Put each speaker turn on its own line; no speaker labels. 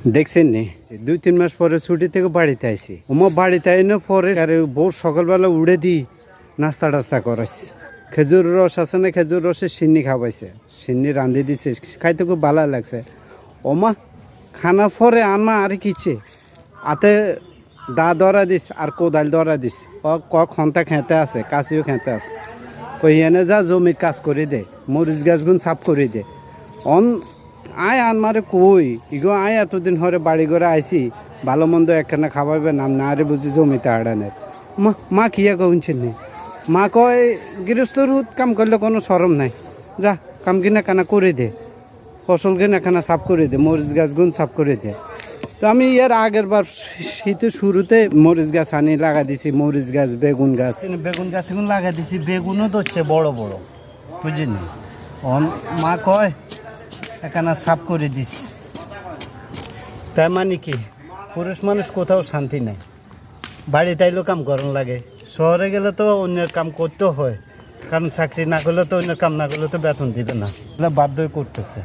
দেখছেন নি 2-3 মাস পরে ছুটি থেকে বাড়িতে আইছি ওমা বাড়িতে আইনে পরে আরে বউ সকালবেলা উড়ে দি নাস্তা টাস্তা করাইছে খেজুর রস আছে না খেজুর রসে সিন্নি খাওয়াইছে সিন্নি রান্ধি দিছে খাইতে খুব ভালো লাগছে ওমা খানা পরে আনমা আর কিছে আতে দা ধরা দিস আর কোদাল ধরা দিস ক খন্তা খেতে আছে কাশিও খেতে আছে কই এনে যা জমি কাজ করে দে মরিচ গাছগুন সাফ করে দে অন আয় আনমারে কই ইগো আয় এতদিন হরে বাড়ি ঘরে আইসি ভালো মন্দ একখানা খাওয়াবে নাম না আরে বুঝি জমিতে আড়ানের মা কিয়া কইছেন নি মা কয় গৃহস্থর কাম করলে কোনো শরম নাই যা কাম কিনা কানা করে দে ফসল কিনা কানা সাফ করে দে মরিচ গাছগুন সাফ করে দে তো আমি এর আগের বার শীতের শুরুতে মরিচ গাছ আনি লাগা দিছি মরিচ গাছ বেগুন গাছগুলো লাগা দিছি বেগুনও ধরছে বড় বড় বুঝিনি মা কয় এখানে সাফ করে দিস তাই মানে কি পুরুষ মানুষ কোথাও শান্তি নেই বাড়িতে আইলেও কাম করার লাগে শহরে গেলে তো অন্যের কাম করতেও হয় কারণ চাকরি না করলে তো অন্যের কাম না করলে তো বেতন দিবে না বাধ্যই করতেছে